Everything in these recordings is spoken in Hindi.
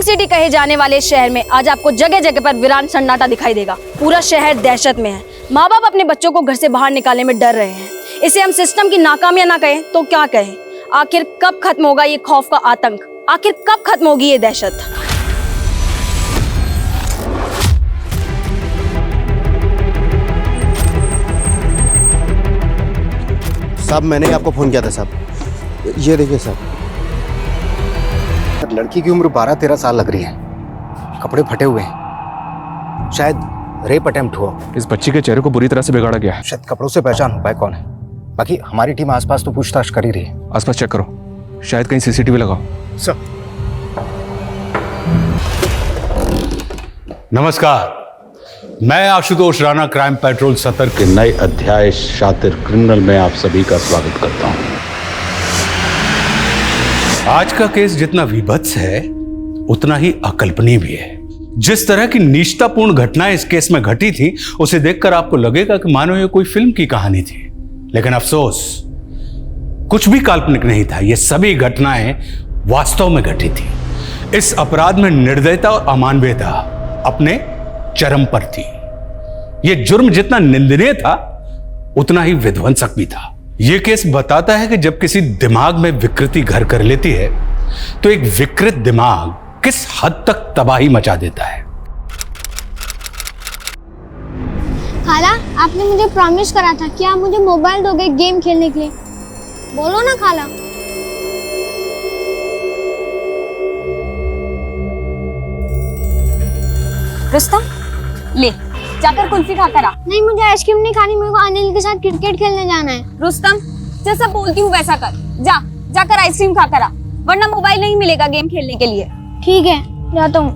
सिटी कहे जाने वाले शहर में आज आपको जगह जगह पर वीरान सन्नाटा दिखाई देगा। पूरा शहर दहशत में है। माँ बाप अपने बच्चों को घर से बाहर निकालने में डर रहे हैं। इसे हम सिस्टम की नाकामियां ना कहें तो क्या कहें। आखिर कब खत्म होगा ये खौफ का आतंक, आखिर कब खत्म होगी ये दहशत। साहब मैंने आपको फोन किया था साहब। ये देखिए साहब, लड़की की उम्र 12-13 साल लग रही है, कपड़े फटे हुए हैं, शायद रेप अटेम्प्ट हुआ। इस बच्ची के चेहरे को बुरी तरह से बिगाड़ा गया है। शायद कपड़ों से पहचान हो पाए कौन है। बाकी हमारी टीम आसपास तो पूछताछ कर ही रही है। आसपास चेक करो, शायद कहीं सीसीटीवी लगाओ। सर नमस्कार, मैं आशुतोष राणा क्राइम पेट्रोल सतर्क के नए अध्याय शातिर क्रिमिनल में आप सभी का स्वागत करता हूं। आज का केस जितना विभत्स है उतना ही अकल्पनीय भी है। जिस तरह की निष्ठापूर्ण घटनाएं इस केस में घटी थी उसे देखकर आपको लगेगा कि मानो ये कोई फिल्म की कहानी थी, लेकिन अफसोस कुछ भी काल्पनिक नहीं था। ये सभी घटनाएं वास्तव में घटी थी। इस अपराध में निर्दयता और अमानवीयता अपने चरम पर थी। यह जुर्म जितना निंदनीय था उतना ही विध्वंसक भी था। यह केस बताता है कि जब किसी दिमाग में विकृति घर कर लेती है तो एक विकृत दिमाग किस हद तक तबाही मचा देता है। खाला, आपने मुझे प्रॉमिस करा था कि आप मुझे मोबाइल दोगे गेम खेलने के लिए। बोलो ना खाला। रुस्तम, ले जाकर कुल्फी खाकर आ। नहीं, मुझे आइसक्रीम नहीं खानी, मेरे को अनिल के साथ क्रिकेट खेलने जाना है। रुस्तम, जैसा बोलती हूँ वैसा कर। जाकर आइसक्रीम खाकर आ, वरना मोबाइल नहीं मिलेगा गेम खेलने के लिए। ठीक है, जाता हूँ।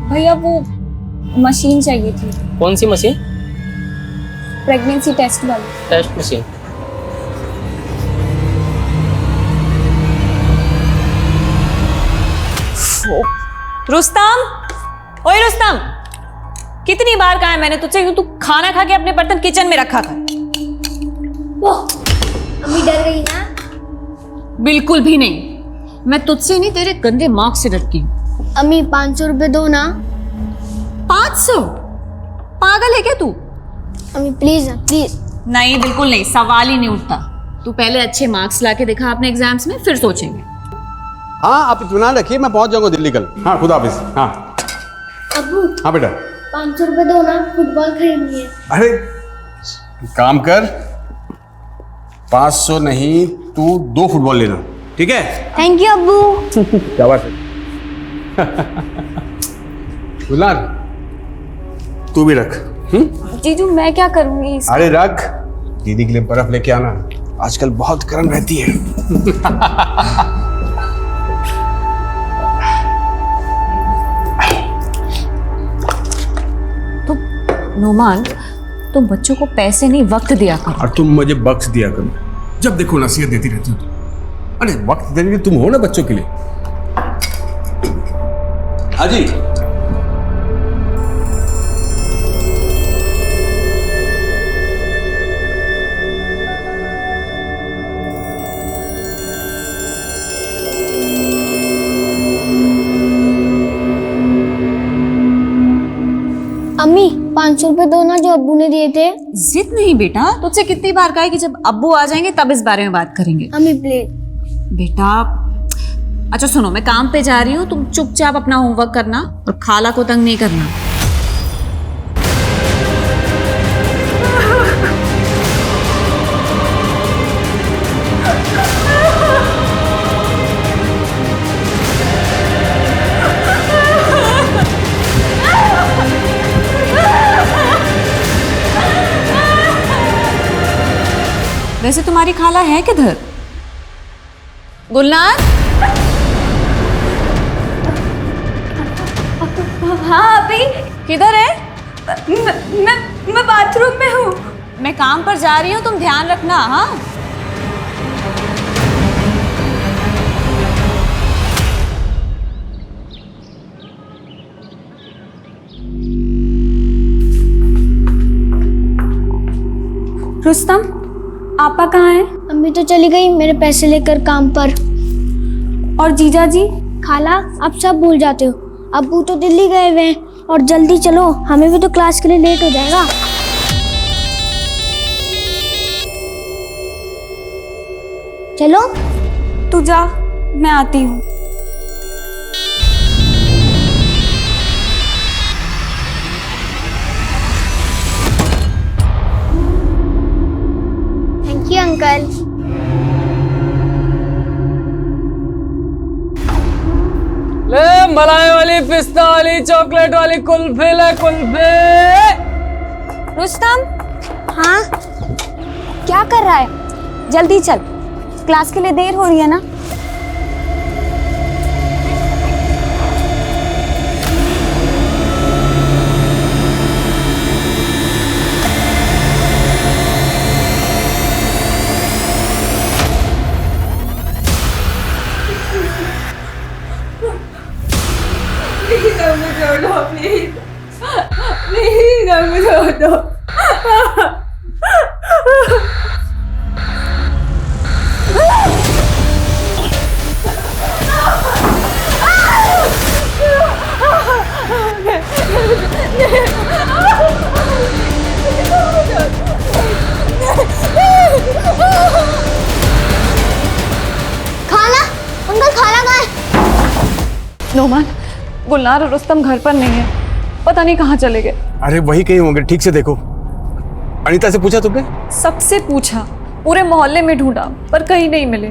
भैया वो मशीन चाहिए थी। कौन सी मशीन? प्रेगनेंसी टेस्ट वाली। Test machine. रुस्तम, ओए रुस्तम, कितनी बार कहा है मैंने तुझसे कि तू खाना खा के अपने बर्तन किचन में रखा कर। अम्मी डर गई ना? बिल्कुल भी नहीं, मैं तुझसे नहीं तेरे गंदे मार्क से डरती हूँ। अम्मी 500 रुपए दो ना। 500? पागल है क्या तू? अम्मी प्लीज प्लीज। नहीं, बिल्कुल नहीं, सवाल ही नहीं उठता। तू पहले अच्छे मार्क्स लाके दिखा अपने एग्जाम्स में, फिर सोचेंगे। हाँ, आप इत्मीनान रखिए, मैं पहुंच जाऊंगा दिल्ली कल। हाँ, खुदा हाफिज। हाँ अब्बू, हाँ बेटा। 500 रुपए दो ना, फुटबॉल खरीदनी है। अरे काम कर, 500 नहीं, तू 2 फुटबॉल लेना, ठीक है? थैंक यू अब्बू। क्या बात है। गुलनार, तू भी रख। जीजू मैं क्या करूंगी इस... अरे रख, दीदी के लिए बर्फ लेके आना, आजकल बहुत गर्म रहती है। नोमान, तुम बच्चों को पैसे नहीं वक्त दिया करो। और तुम मुझे बख्श दिया करो, जब देखो नसीहत देती रहती हो तुम। अरे वक्त देने के तुम हो ना बच्चों के लिए। हाजी, अम्मी 500 रुपए दो ना जो अब्बू ने दिए थे। जिद नहीं बेटा, तुझसे कितनी बार कहा है कि जब अब्बू आ जाएंगे तब इस बारे में बात करेंगे। अम्मी प्लीज। बेटा अच्छा सुनो, मैं काम पे जा रही हूँ, तुम चुपचाप अपना होमवर्क करना और खाला को तंग नहीं करना। वैसे तुम्हारी खाला है किधर? गुलनार? हाँ अभी किधर है? मैं बाथरूम में हूँ। मैं काम पर जा रही हूँ, तुम ध्यान रखना। हाँ रुस्तम, आपा कहाँ है? अम्मी तो चली गई मेरे पैसे लेकर काम पर। और जीजा जी? खाला, आप सब भूल जाते हो। अब्बू तो दिल्ली गए हुए हैं। और जल्दी चलो, हमें भी तो क्लास के लिए लेट हो जाएगा। चलो। तू जा, मैं आती हूँ। Thank you uncle. ले मलाई वाली, पिस्ता वाली, चॉकलेट वाली कुल्फी ले कुल्फी। रुस्तम, हाँ, क्या कर रहा है? जल्दी चल, क्लास के लिए देर हो रही है ना। खाला, अंकल खाला कहाँ है? नोमान, गुलनार और रुस्तम घर पर नहीं है, पता नहीं कहाँ चले गए। अरे वही कहीं होंगे, ठीक से देखो। अनीता से पूछा तुमने? सबसे पूछा, पूरे मोहल्ले में ढूंढा, पर कहीं नहीं मिले।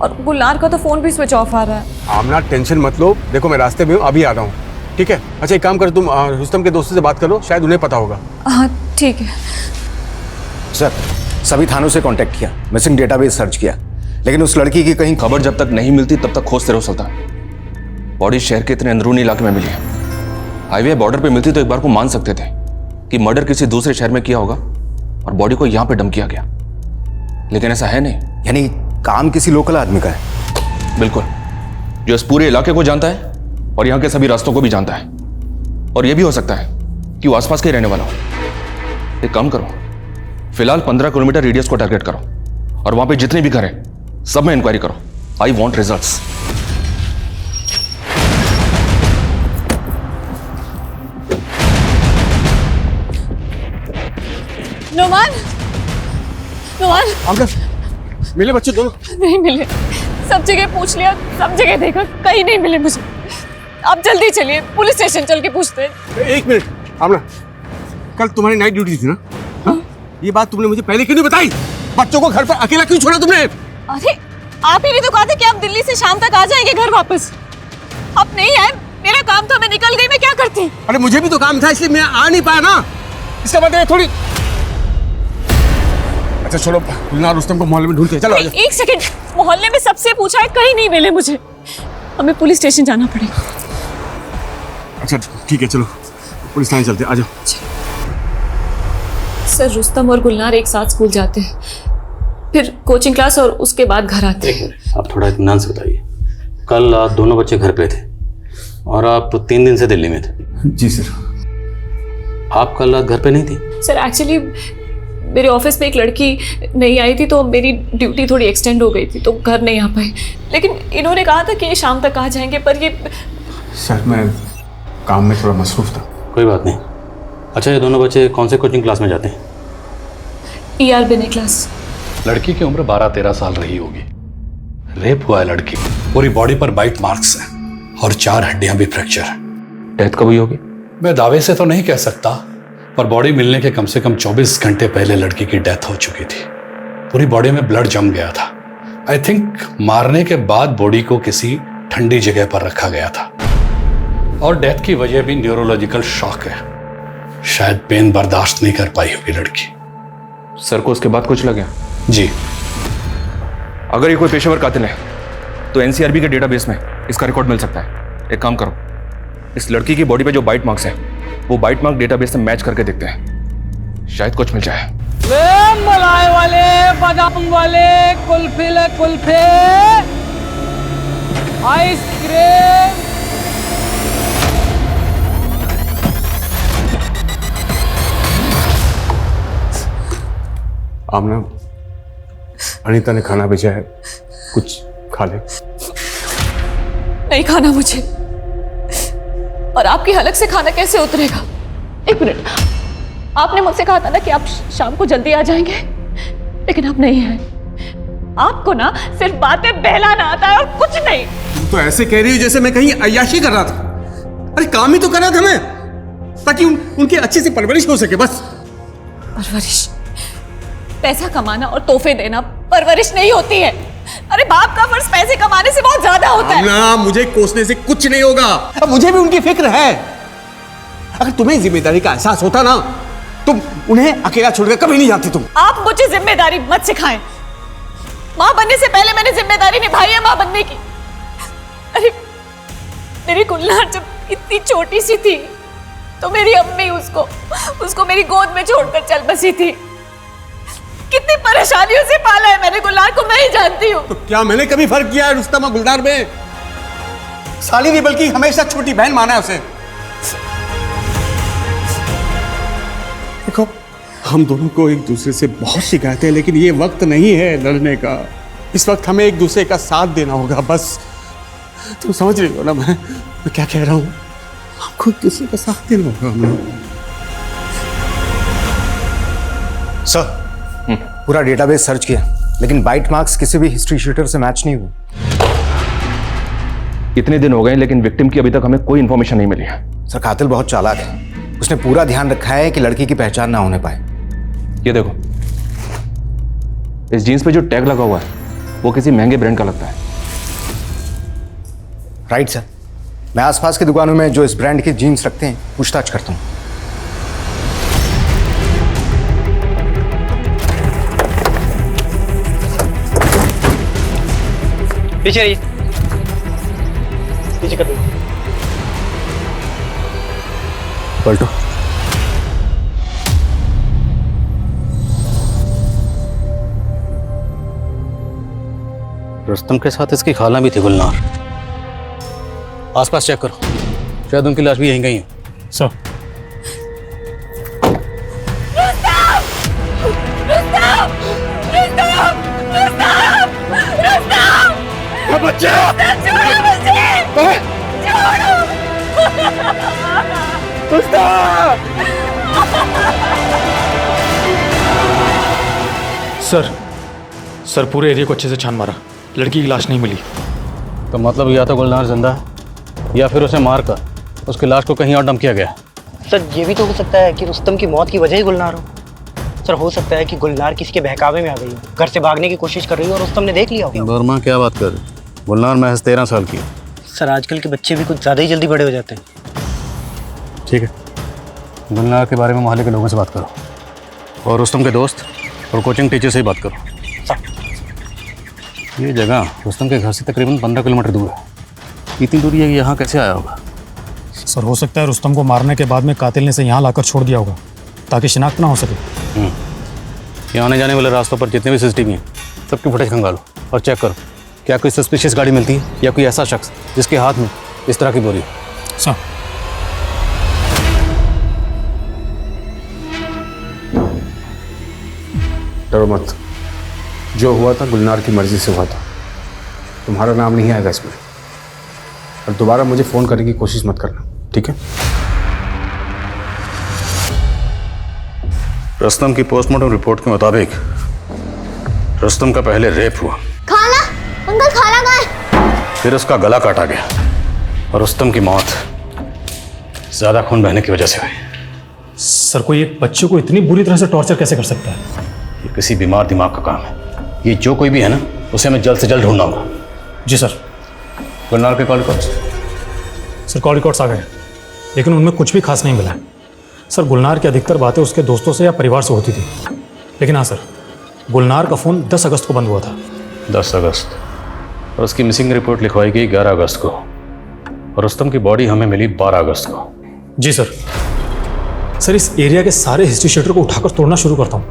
और गुलनार का तो फोन भी स्विच ऑफ आ रहा है। आमना, टेंशन मत लो, देखो मैं रास्ते में हूँ, अभी आ रहा हूँ। ठीक है? अच्छा एक काम करो, तुम रुस्तम के दोस्तों से बात करो, शायद उन्हें पता होगा। हाँ ठीक है। सर, सभी थानों से कांटेक्ट किया, मिसिंग डेटाबेस सर्च किया, लेकिन उस लड़की की कहीं खबर जब तक नहीं मिलती तब तक खोजते रहो सुल्तान। बॉडी शहर के इतने अंदरूनी इलाके में मिली है। हाईवे बॉर्डर पे मिलती तो एक बार को मान सकते थे कि मर्डर किसी दूसरे शहर में किया होगा और बॉडी को यहाँ पे डंप किया गया, लेकिन ऐसा है नहीं। यानी काम किसी लोकल आदमी का है? बिल्कुल, जो इस पूरे इलाके को जानता है और यहाँ के सभी रास्तों को भी जानता है। और यह भी हो सकता है कि वो आसपास के ही रहने वाला हो। एक काम करो, फिलहाल 15 किलोमीटर रेडियस को टारगेट करो और वहां पे जितने भी घर हैं सब में इंक्वायरी करो। I want results. Noman, Noman, Amna, मिले बच्चे दोनों? नहीं मिले। सब जगह पूछ लिया, सब जगह देखा, कहीं नहीं मिले मुझे। आप जल्दी चलिए, पुलिस स्टेशन चल के पूछते हैं। एक मिनट आमना, कल तुम्हारी नाइट ड्यूटी थी ना? हाँ? ये बात तुमने मुझे पहले क्यों नहीं बताई? बच्चों को घर पर अकेला क्यों छोड़ा तुमने? अरे आप ही ने तो कहा था कि आप दिल्ली से शाम तक आ जाएंगे घर वापस। आप नहीं आए, मेरा काम था, मैं निकल गई, मैं क्या करती? अरे मुझे भी तो काम था, इसलिए मैं आ नहीं पाया ना। इसका मतलब थोड़ी। अच्छा छोड़ो, गुलनार रुस्तम को मोहल्ले में ढूंढते हैं, चलो। एक सेकंड, मोहल्ले में सबसे पूछा है, कहीं नहीं मिले मुझे। हमें पुलिस स्टेशन जाना पड़ेगा। अच्छा ठीक है, चलो पुलिस थाने चलते हैं, आ जाओ। सर, रुस्तम और गुलनार एक साथ स्कूल जाते हैं, फिर कोचिंग क्लास और उसके बाद घर आते हैं। आप थोड़ा इत्मीनान से बताइए। कल आप दोनों बच्चे घर पे थे और आप 3 दिन से दिल्ली में थे। जी सर। आप कल रात घर पे नहीं थी? सर एक्चुअली मेरे ऑफिस में एक लड़की नहीं आई थी, तो मेरी ड्यूटी थोड़ी एक्सटेंड हो गई थी, तो घर नहीं आ पाई। लेकिन इन्होंने कहा था कि ये शाम तक आ जाएंगे, पर ये। सर मैं काम में थोड़ा मसरूफ था। कोई बात नहीं। अच्छा, ये दोनों बच्चे कौन से कोचिंग क्लास में जाते हैं? ER बिने क्लास। लड़की की उम्र 12-13 साल रही होगी। रेप हुआ है लड़की, पूरी बॉडी पर बाइट मार्क्स हैं और 4 हड्डियां भी फ्रैक्चर हैं। डेथ कब हुई होगी? मैं दावे से तो नहीं कह सकता, पर बॉडी मिलने के कम से कम 24 घंटे पहले लड़की की डेथ हो चुकी थी। पूरी बॉडी में ब्लड जम गया था। आई थिंक मारने के बाद बॉडी को किसी ठंडी जगह पर रखा गया था और डेथ की वजह भी न्यूरोलॉजिकल शॉक है। शायद पेन बर्दाश्त नहीं कर पाई होगी लड़की। सर को उसके बाद कुछ लगा? जी। अगर ये कोई पेशेवर कातिल है तो एनसीआरबी के डेटाबेस में इसका रिकॉर्ड मिल सकता है। एक काम करो, इस लड़की की बॉडी पे जो बाइट मार्क्स हैं वो बाइट मार्क डेटाबेस से मैच करके देखते हैं, शायद कुछ मिल जाए। ले मलाई वाले, बादाम वाले, कुल्फी ले कुल्फी, आइसक्रीम। आमना, अनीता ने खाना भेजा है, कुछ खा ले। नहीं खाना मुझे। और आपकी हलक से खाना कैसे उतरेगा? एक मिनट, आपने मुझसे कहा था ना कि आप शाम को जल्दी आ जाएंगे, लेकिन आप नहीं आए। आपको ना सिर्फ बातें बहलाना आता है और कुछ नहीं। तुम तो ऐसे कह रही हो जैसे मैं कहीं अय्याशी कर रहा था। अरे काम ही तो कर रहा था मैं, ताकि उनकी अच्छे से परवरिश हो सके, बस। परवरिश? पैसा कमाना और तोहफे देना परवरिश नहीं होती है। अरे बाप का फर्ज पैसे कमाने से बहुत ज्यादा होता है। ना, मुझे कोसने से कुछ नहीं होगा। अब मुझे भी उनकी फिक्र है। अगर तुम्हें जिम्मेदारी का एहसास होता ना, तुम उन्हें अकेला छोड़कर कभी नहीं जाती। तुम आप मुझे जिम्मेदारी मत सिखाएं। मां बनने से पहले मैंने जिम्मेदारी निभाई है मां बनने की। अरे मेरी गुलनार जब इतनी छोटी सी थी तो मेरी अम्मी उसको मेरी गोद में छोड़कर चल बसी थी। कितनी परेशानियों से पाला है मैंने गुलनार को, मैं ही जानती हूँ। तो क्या मैंने कभी फर्क किया है रुस्तम और गुलनार में? साली नहीं बल्कि हमेशा छोटी बहन माना है उसे। देखो, हम दोनों को एक दूसरे से बहुत शिकायत है, लेकिन ये वक्त नहीं है लड़ने का। इस वक्त हमें एक दूसरे का साथ देना होगा, बस। तुम समझ रही हो ना मैं क्या कह रहा हूँ? हमको एक दूसरे का साथ देना होगा हमें। सर, पूरा डेटाबेस सर्च किया, लेकिन बाइट मार्क्स किसी भी हिस्ट्री शीटर से मैच नहीं हुए। इतने दिन हो गए लेकिन विक्टिम की अभी तक हमें कोई इंफॉर्मेशन नहीं मिली है। सर, कातिल बहुत चालाक है। उसने पूरा ध्यान रखा है कि लड़की की पहचान ना होने पाए। ये देखो, इस जीन्स पे जो टैग लगा हुआ है वो किसी महंगे ब्रांड का लगता है। राइट सर, मैं आसपास की दुकानों में जो इस ब्रांड के जीन्स रखते हैं पूछताछ करता हूँ। पीछे रहिए, पीछे कर दो। पलटो। रुस्तम के साथ इसकी खाला भी थी गुलनार। आसपास चेक करो, शायद उनकी लाश भी यहीं कहीं है। सर, बच्चे सर पूरे एरिया को अच्छे से छान मारा, लड़की की लाश नहीं मिली। तो मतलब या तो गुलनार जिंदा है या फिर उसे मारकर उसकी लाश को कहीं और डंप किया गया। सर ये भी तो हो सकता है कि रुस्तम की मौत की वजह ही गुलनार हो। सर हो सकता है कि गुलनार किसी के बहकावे में आ गई हो, घर से भागने की कोशिश कर रही हो और रुस्तम ने देख लिया हो। वर्मा क्या बात कर रही? गुलनार महज 13 साल की है। सर आजकल के बच्चे भी कुछ ज़्यादा ही जल्दी बड़े हो जाते हैं। ठीक है, गुलनार के बारे में मोहल्ले के लोगों से बात करो और रुस्तम के दोस्त और कोचिंग टीचर से ही बात करो। ये जगह रुस्तम के घर से तकरीबन 15 किलोमीटर दूर है। इतनी दूरी है, यहाँ कैसे आया होगा? सर हो सकता है रुस्तम को मारने के बाद में कातिल ने इसे यहाँ लाकर छोड़ दिया होगा ताकि शिनाख्त ना हो सके। यहाँ आने जाने वाले रास्तों पर जितने भी सीसीटीवी हैं सबकी फुटेज खंगालो और चेक करो क्या कोई सस्पिशियस गाड़ी मिलती है या कोई ऐसा शख्स जिसके हाथ में इस तरह की बोरी हो। सर डरो मत, जो हुआ था गुलनार की मर्जी से हुआ था। तुम्हारा नाम नहीं आएगा इसमें, और दोबारा मुझे फोन करने की कोशिश मत करना, ठीक है? रुस्तम की पोस्टमार्टम रिपोर्ट के मुताबिक रुस्तम का पहले रेप हुआ, खाला, अंकल खाला कहाँ है? फिर उसका गला काटा गया और रुस्तम की मौत ज्यादा खून बहने की वजह से हुई। सर कोई एक बच्चे को इतनी बुरी तरह से टॉर्चर कैसे कर सकता है? ये किसी बीमार दिमाग का काम है। ये जो कोई भी है ना, उसे हमें जल्द से जल्द ढूंढना होगा। जी सर। गुलनार के call records? Sir call records आ गए, लेकिन उनमें कुछ भी खास नहीं मिला। सर गुलनार की अधिकतर बातें उसके दोस्तों से या परिवार से होती थी, लेकिन हाँ सर, गुलनार का फ़ोन 10 अगस्त को बंद हुआ था। 10 अगस्त, और उसकी मिसिंग रिपोर्ट लिखवाई गई 11 अगस्त को, और रुस्तम की बॉडी हमें मिली 12 अगस्त को। जी सर। सर इस एरिया के सारे हिस्ट्री शीटर को उठाकर तोड़ना शुरू करता हूँ,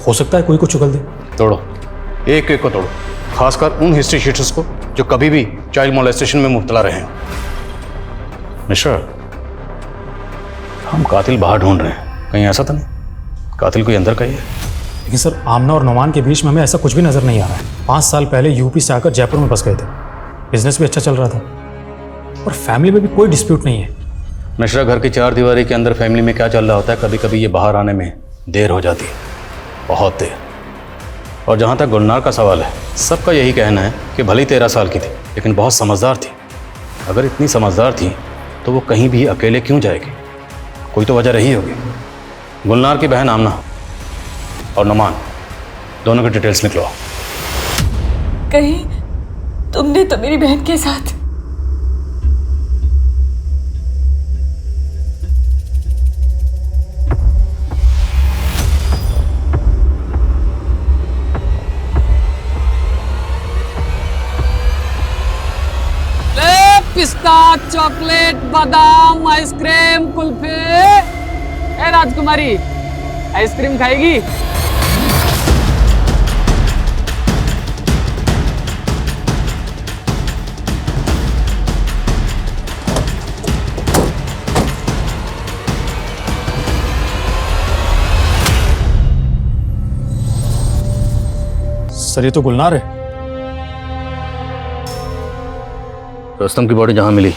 हो सकता है कोई को चुगल दे। तोड़ो, एक एक को तोड़ो, खासकर उन हिस्ट्री शीटर्स को जो कभी भी चाइल्ड मोलेस्टेशन में मुब्तला रहे हैं। मिस्टर, हम कातिल बाहर ढूंढ रहे हैं, कहीं ऐसा तो नहीं कातिल कोई अंदर का ही है? लेकिन सर आमना और नोमान के बीच में हमें ऐसा कुछ भी नज़र नहीं आ रहा है। 5 साल पहले यूपी से आकर जयपुर में बस गए थे, बिजनेस भी अच्छा चल रहा था और फैमिली में भी कोई डिस्प्यूट नहीं है। मिश्रा, घर की 4 दीवारी के अंदर फैमिली में क्या चल रहा होता है, कभी कभी ये बाहर आने में देर हो जाती है, बहुत देर। और जहाँ तक गुलनार का सवाल है, सबका यही कहना है कि भले ही 13 साल की थी लेकिन बहुत समझदार थी। अगर इतनी समझदार थी तो वो कहीं भी अकेले क्यों जाएगी? कोई तो वजह रही होगी। गुलनार की बहन आमना और नुमान दोनों की डिटेल्स निकलवाओ। कहीं तुमने तो मेरी बहन के साथ पिस्ता, चॉकलेट, बादाम, आइसक्रीम, कुल्फी। ए राजकुमारी, आइसक्रीम खाएगी? सर ये तो गुलनार है। रुस्तम की बॉडी जहाँ मिली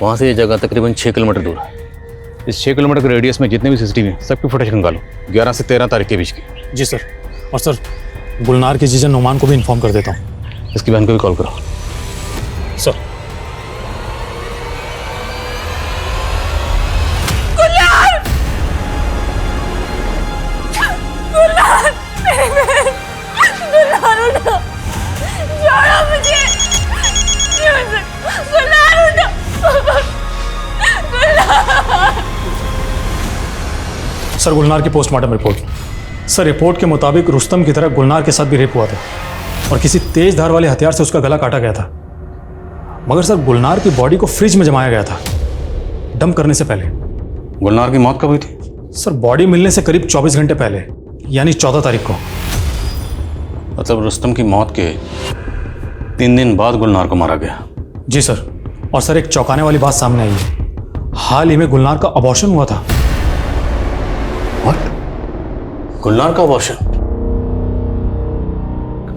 वहाँ से ये जगह तकरीबन 6 किलोमीटर दूर है। इस 6 किलोमीटर के रेडियस में जितने भी सीसीटीवी हैं सबकी फुटेज निकालो, 11 से 13 तारीख के बीच की। जी सर। और सर गुलनार के जीजा नुमान को भी इन्फॉर्म कर देता हूँ। इसकी बहन को भी कॉल करो। सर सर गुलनार की पोस्टमार्टम रिपोर्ट। सर रिपोर्ट के मुताबिक रुस्तम की तरह गुलनार के साथ भी रेप हुआ था और किसी तेज धार वाले हथियार से उसका गला काटा गया था। मगर सर गुलनार की बॉडी को फ्रिज में जमाया गया था डंप करने से पहले। गुलनार की मौत कब हुई थी? सर बॉडी मिलने से करीब 24 घंटे पहले, यानी 14 तारीख को। मतलब रुस्तम की मौत के 3 दिन बाद गुलनार को मारा गया? जी सर। और सर एक चौंकाने वाली बात सामने आई है, हाल ही में गुलनार का अबॉर्शन हुआ था। What? गुलनार का अबॉर्शन?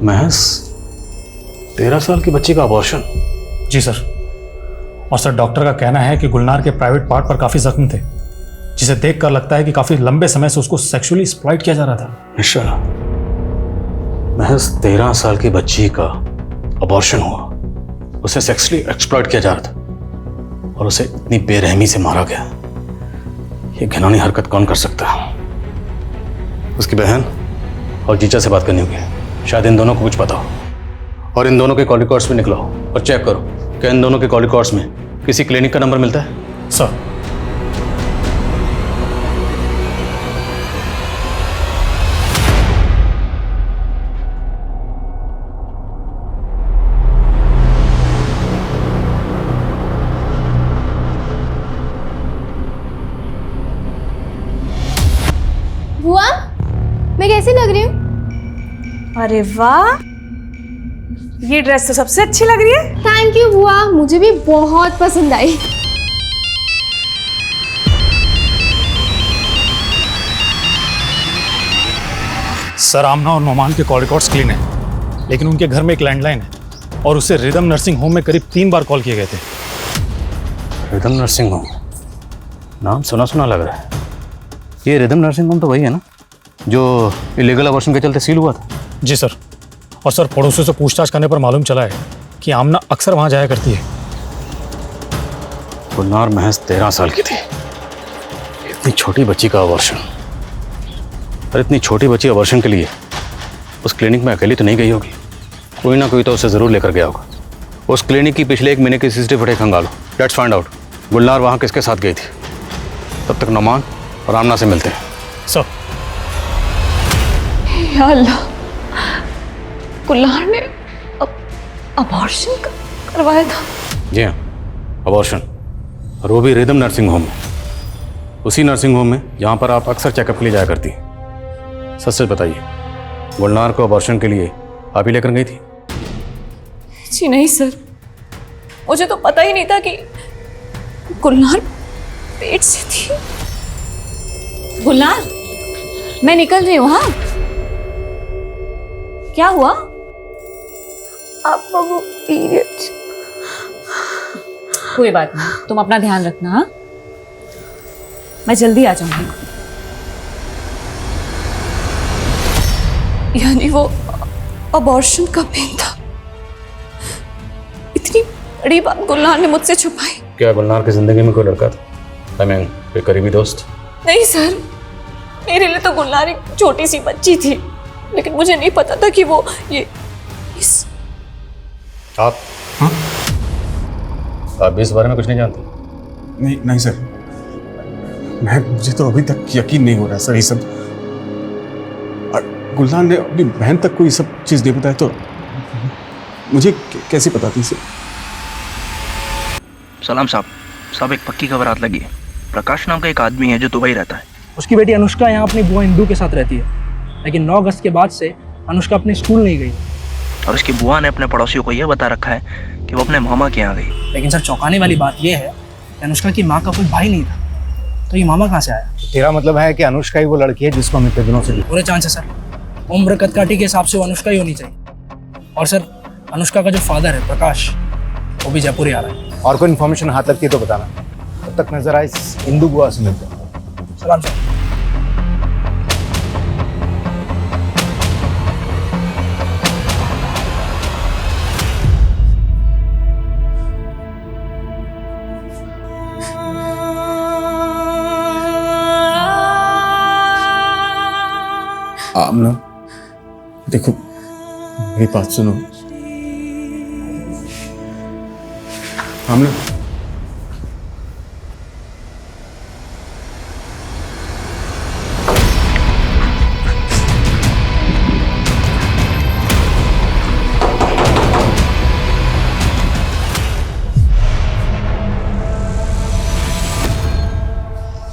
महज 13 साल की बच्ची का अबॉर्शन? जी सर। और सर डॉक्टर का कहना है कि गुलनार के प्राइवेट पार्ट पर काफी जख्म थे, जिसे देखकर लगता है कि काफी लंबे समय से उसको सेक्सुअली एक्सप्लॉइट किया जा रहा था। निश्चय महज 13 साल की बच्ची का अबॉर्शन हुआ, उसे सेक्सुअली एक्सप्लॉइट किया जा रहा था और उसे इतनी बेरहमी से मारा गया। ये घिनौनी हरकत कौन कर सकता है? उसकी बहन और जीजा से बात करनी होगी, शायद इन दोनों को कुछ पता हो। और इन दोनों के कॉल रिकॉर्ड्स भी निकलाओ और चेक करो कि इन दोनों के कॉल रिकॉर्ड्स में किसी क्लिनिक का नंबर मिलता है। सर बुआ मैं कैसी लग रही हूँ? अरे वाह, ये ड्रेस तो सबसे अच्छी लग रही है। थैंक यू बुआ, मुझे भी बहुत पसंद आई। सर आमना और नोमान के कॉल रिकॉर्ड्स क्लीन है, लेकिन उनके घर में एक लैंडलाइन है और उसे रिदम नर्सिंग होम में करीब 3 बार कॉल किए गए थे। रिदम नर्सिंग होम, नाम सुना सुना लग रहा है। ये रिदम नर्सिंग होम तो वही है ना जो इलीगल अबॉर्शन के चलते सील हुआ था? जी सर। और सर पड़ोसियों से पूछताछ करने पर मालूम चला है कि आमना अक्सर वहां जाया करती है। गुलनार महज 13 साल की थी, इतनी छोटी बच्ची का अबॉर्शन। और इतनी छोटी बच्ची अबॉर्शन के लिए उस क्लिनिक में अकेली तो नहीं गई होगी, कोई ना कोई तो उसे ज़रूर लेकर गया होगा। उस क्लिनिक की पिछले 1 महीने की सीसीटीवी फुटेज खंगालो, लेट्स फाइंड आउट गुलनार वहाँ किसके साथ गई थी। तब तक नुमान और आमना से मिलते हैं। सर या अल्लाह, गुलनार ने अबॉर्शन करवाया था? जी हाँ, अबॉर्शन, और वो भी रिदम नर्सिंग होम में, उसी नर्सिंग होम में जहाँ पर आप अक्सर चेकअप के लिए जाया करती हैं। सच सच बताइए, गुलनार को अबॉर्शन के लिए आप ही लेकर गई थी? जी नहीं सर, मुझे तो पता ही नहीं था कि गुलनार पेट से थी। गुलनार, मैं निकल रही हूँ। हाँ, क्या हुआ? आपका वो पीरियड। कोई बात नहीं, तुम अपना ध्यान रखना। हाँ, मैं जल्दी आ जाऊंगी। यानी वो अबॉर्शन का पेन था। इतनी बड़ी बात गुलनार ने मुझसे छुपाई। क्या गुलनार की जिंदगी में कोई लड़का था? कोई करीबी दोस्त? नहीं सर, मेरे लिए तो गुलनार एक छोटी सी बच्ची थी, लेकिन मुझे नहीं पता था कि वो ये इस आप? हाँ? आप भी इस बारे में कुछ नहीं जानते? नहीं नहीं सर, मुझे तो अभी तक यकीन नहीं हो रहा सर ये सब। गुलनार ने अपनी बहन तक को ये सब चीज़ नहीं बताया तो मुझे कैसे पता थी सर? सलाम साहब, एक पक्की खबर हाथ लगी है। प्रकाश नाम का एक आदमी है जो दुबई रहता है। उसकी बेटी अनुष्का यहाँ अपनी बुआ इंदू के साथ रहती है, लेकिन 9 अगस्त के बाद से अनुष्का अपने स्कूल नहीं गई। और उसकी बुआ ने अपने पड़ोसियों को यह बता रखा है कि वो अपने मामा के यहाँ गई। लेकिन सर चौंकाने वाली बात यह है कि अनुष्का की माँ का कोई भाई नहीं था, तो ये मामा कहाँ से आया? तेरा मतलब है कि अनुष्का ही वो लड़की है जिसको हम इतने दिनों से पूरे चांस है सर, उम्र कदकाठी के हिसाब से वो अनुष्का ही होनी चाहिए। और सर अनुष्का का जो फादर है प्रकाश, वो भी जयपुर ही आ रहा है। और कोई इन्फॉर्मेशन हाथ लगती है तो बताना। तब तक नजर आए इंदू बुआ से मिलते हैं। सलाम सर। आमना देखो, मेरी बात सुनो। आमना,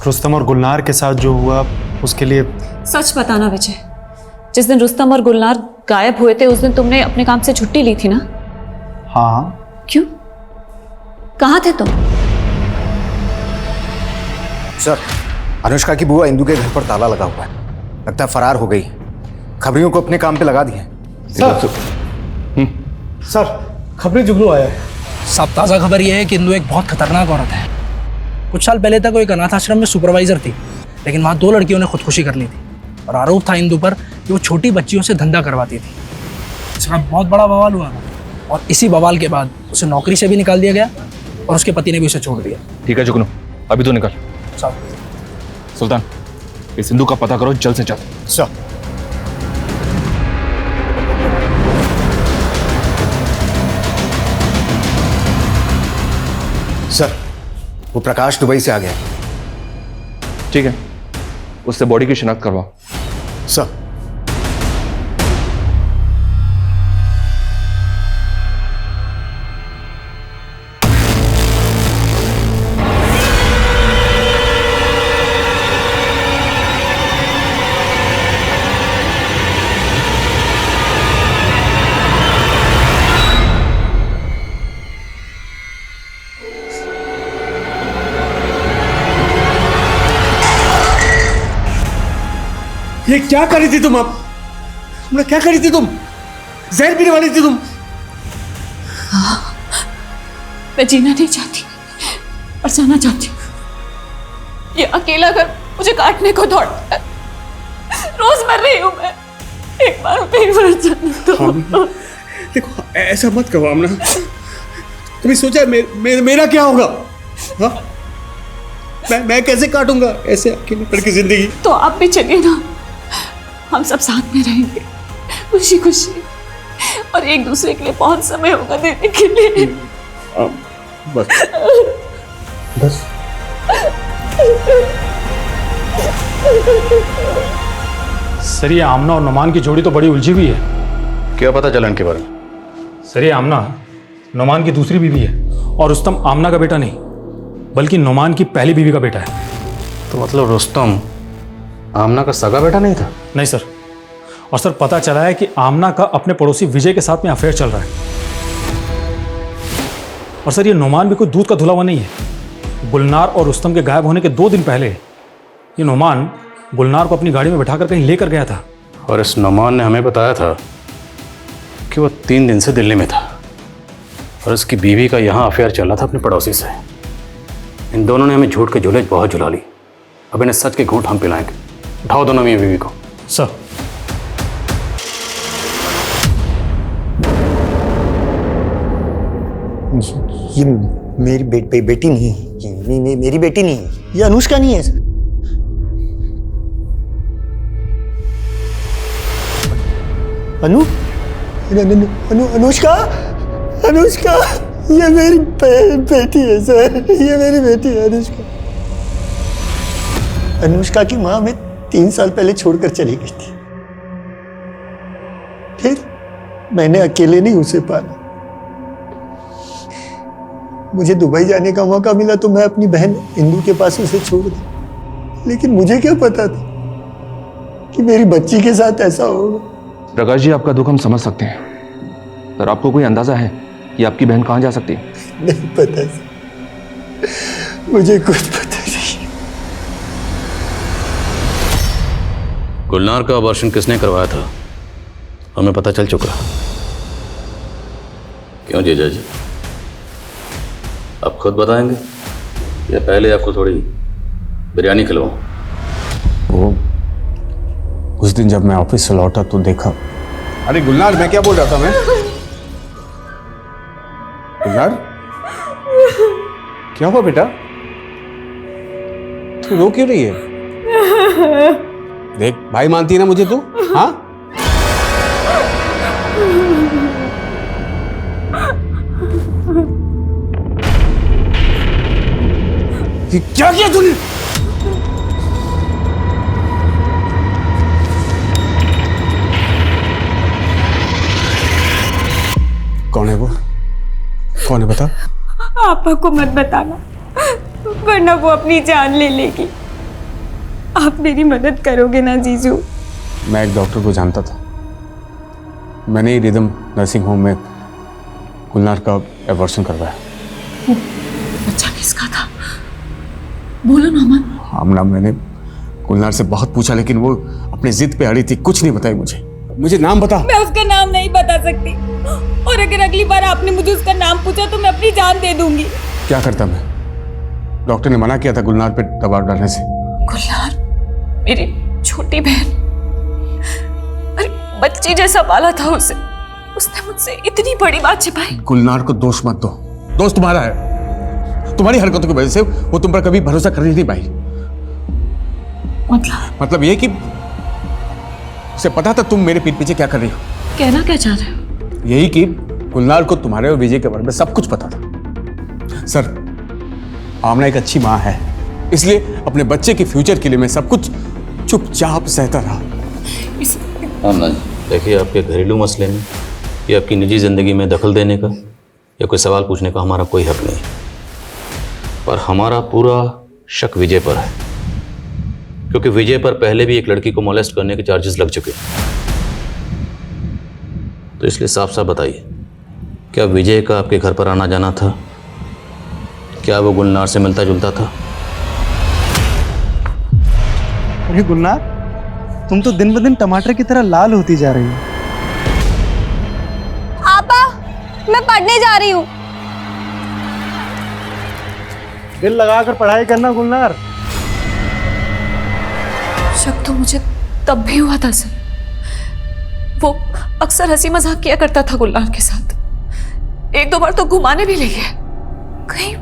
रुस्तम और गुलनार के साथ जो हुआ उसके लिए सच बताना विजय, जिस दिन रुस्तम और गुलनार गायब हुए थे उस दिन तुमने अपने काम से छुट्टी ली थी ना? हाँ। क्यों? कहाँ थे तुम? सर, अनुष्का की बुआ इंदू के घर पर ताला लगा हुआ है, लगता है फरार हो गई। खबरियों को अपने काम पे लगा दिए। सर खबरें जुगनू आया है। सब ताज़ा खबर यह है कि इंदू एक बहुत खतरनाक औरत है। कुछ साल पहले तक वो एक अनाथ आश्रम में सुपरवाइजर थी, लेकिन वहाँ 2 लड़कियों ने खुदकुशी कर ली थी और आरोप था इंदू पर कि वो छोटी बच्चियों से धंधा करवाती थी। इसका बहुत बड़ा बवाल हुआ और इसी बवाल के बाद उसे नौकरी से भी निकाल दिया गया और उसके पति ने भी उसे छोड़ दिया। ठीक है जुगनू, अभी तो निकल। साहब। सुल्तान, इस सिंधु का पता करो जल्द से जल्द। सर। सर, वो प्रकाश दुबई से आ गया। ठीक है, उससे बॉडी की शिनाख्त करवाओ। सर। ये क्या कर रही थी तुम? अब क्या कर रही थी तुम? जहर पीने वाली थी तुम? हाँ, मैं जीना नहीं चाहती और जाना चाहती हूँ। ये अकेला घर मुझे काटने को दौड़ता है। रोज मर रही हूँ मैं, एक बार मर जाना तो। देखो ऐसा मत कहो आमना। कभी सोचा मेरा क्या होगा? हाँ? मैं कैसे काटूंगा ऐसे अकेले पड़ की जिंदगी? तो आप भी चलिए ना, हम सब साथ में रहेंगे खुशी खुशी, और एक दूसरे के लिए बहुत समय होगा देने के लिए। बस बस। सर, ये आमना और नुमान की जोड़ी तो बड़ी उलझी हुई है। क्या पता चला इनके बारे में? सर, ये आमना नुमान की दूसरी बीवी है और रुस्तम आमना का बेटा नहीं बल्कि नुमान की पहली बीवी का बेटा है। तो मतलब रुस्तम आमना का सगा बेटा नहीं था? नहीं सर, और सर पता चला है कि आमना का अपने पड़ोसी विजय के साथ में अफेयर चल रहा है। और सर, ये नुमान भी कोई दूध का धुला हुआ नहीं है। गुलनार और रुस्तम के गायब होने के 2 दिन पहले ये नुमान गुलनार को अपनी गाड़ी में बैठाकर कहीं लेकर गया था। और इस नौमान ने हमें बताया था कि वो 3 दिन से दिल्ली में था और उसकी बीवी का यहाँ अफेयर चल रहा था अपने पड़ोसी से। इन दोनों ने हमें झूठ के झूले बहुत झुला ली। अब इन्हें सच के घूंट हम पिलाएंगे। उठाओ दोनों मियां बीवी को। सर। ये मेरी बेटी नहीं है। ये मेरी बेटी नहीं है। ये अनुष्का नहीं है। अनुष्का अनुष्का, ये मेरी बेटी है सर। ये मेरी बेटी है अनुष्का। अनुष्का की माँ हमें 3 साल पहले छोड़कर चली गई थी। फिर मैंने अकेले नहीं उसे पाला। मुझे दुबई जाने का मौका मिला तो मैं अपनी बहन इंदु के पास उसे छोड़ दी, लेकिन मुझे क्या पता था कि मेरी बच्ची के साथ ऐसा होगा। प्रकाश जी, आपका दुख हम समझ सकते हैं, पर आपको कोई अंदाजा है कि आपकी बहन कहाँ जा सकती है? नहीं पता सर, मुझे कुछ पता नहीं। गुलनार का ऑपरेशन किसने करवाया था हमें पता चल चुका। क्यों जीजा जी, आप खुद बताएंगे या पहले आपको थोड़ी बिरयानी खिलवाऊं? वो उस दिन जब मैं ऑफिस से लौटा तो देखा। अरे गुलनार, मैं क्या बोल रहा था मैं? गुलनार, क्या हुआ बेटा? तू रो क्यों रही है? देख, भाई मानती है ना मुझे तू? हाँ? क्या किया तूने? कौन है वो? कौन है बता? आपा को मत बताना, वरना वो अपनी जान ले लेगी। आप मेरी मदद करोगे ना जीजू? मैं एक डॉक्टर को जानता था। मैंने ही रिदम नर्सिंग होम में गुलनार का एबॉर्शन करवाया। बच्चा किसका था? बोलो ना अमन। आमना, मैंने गुलनार से बहुत पूछा लेकिन वो अपनी जिद पे अड़ी थी, कुछ नहीं बताई मुझे। मुझे नाम बता। मैं उसका नाम नहीं बता सकती, और अगर अगली बार आपने मुझे उसका नाम पूछा तो मैं अपनी जान दे दूंगी। क्या करता मैं? डॉक्टर ने मना किया था गुलनार पे दबाव डालने से। गुलनार मेरी छोटी बहन, अरे बच्ची जैसा पाला था उसे, उसने मुझसे इतनी बड़ी बात छिपाई। गुलनार को दोष मत दो, दोष तुम्हारा है। तुम्हारी हरकतों की वजह से वो तुम पर कभी भरोसा कर नहीं पाई। मतलब ये कि उसे पता था तुम मेरे पीठ पीछे क्या कर रही हो। कहना क्या चाह रहे हो? यही कि गुलनार को तुम्हारे और विजय के बारे में सब कुछ पता था। सर, आमना एक अच्छी माँ है, इसलिए अपने बच्चे के फ्यूचर के लिए मैं सब कुछ चुपचाप सहता रहा। आमना जी, देखिए, आपके घरेलू मसले में या आपकी निजी जिंदगी में दखल देने का या कोई सवाल पूछने का हमारा कोई हक नहीं, पर हमारा पूरा शक विजय पर है, क्योंकि विजय पर पहले भी एक लड़की को मोलेस्ट करने के चार्जेस लग चुके हैं। तो इसलिए साफ साफ बताइए, क्या विजय का आपके घर पर आना जाना था? क्या वो गुलनार से मिलता जुलता था? अरे गुलनार, तुम तो दिन ब दिन टमाटर की तरह लाल होती जा रही हो। आपा, मैं पढ़ने जा रही हूँ। दिल लगाकर पढ़ाई करना गुलनार। शक तो मुझे तब भी हुआ था सर। वो अक्सर हंसी मजाक किया करता था गुलनार के साथ, 1-2 बार तो घुमाने भी ले गया। कहीं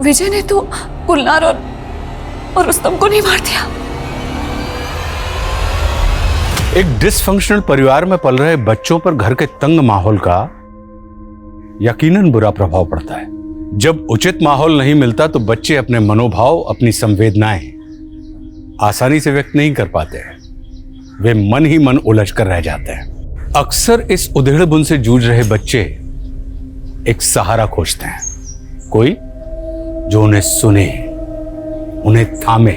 विजय ने तो गुलनार और रुस्तम को नहीं मार दिया? एक डिसफंक्शनल परिवार में पल रहे बच्चों पर घर के तंग माहौल का यकीनन बुरा प्रभाव पड़ता है। जब उचित माहौल नहीं मिलता तो बच्चे अपने मनोभाव, अपनी संवेदनाएं आसानी से व्यक्त नहीं कर पाते हैं। वे मन ही मन उलझ कर रह जाते हैं। अक्सर इस उधेड़ बुन से जूझ रहे बच्चे एक सहारा खोजते हैं, कोई जो उन्हें सुने, उन्हें थामे।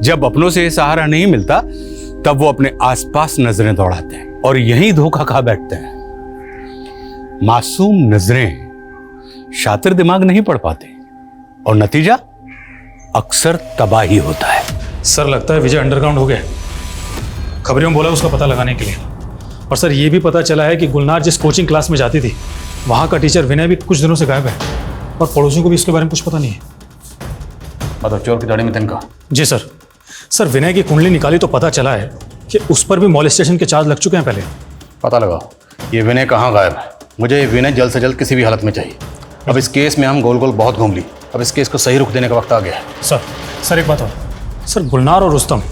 जब अपनों से यह सहारा नहीं मिलता तब वो अपने आसपास नजरें दौड़ाते हैं और यहीं धोखा खा बैठते हैं। मासूम नजरें शातिर दिमाग नहीं पढ़ पाते और नतीजा अक्सर तबाही होता है। सर लगता है विजय अंडरग्राउंड हो गया। खबरियों में बोला उसका पता लगाने के लिए। और सर ये भी पता चला है कि गुलनार जिस कोचिंग क्लास में जाती थी वहाँ का टीचर विनय भी कुछ दिनों से गायब है और पड़ोसियों को भी इसके बारे में कुछ पता नहीं है। मतलब चोर की दाढ़ी में तिनका? जी सर। सर विनय की कुंडली निकाली तो पता चला है कि उस पर भी मॉलेस्टेशन के चार्ज लग चुके हैं पहले। पता लगाओ ये विनय कहाँ गायब है। मुझे ये विनय जल्द से जल्द किसी भी हालत में चाहिए। अब इस केस में हम गोल गोल बहुत घूम ली, अब इस केस को सही रुख देने का वक्त आ गया है। सर एक बात और। सर गुलनार और रुस्तम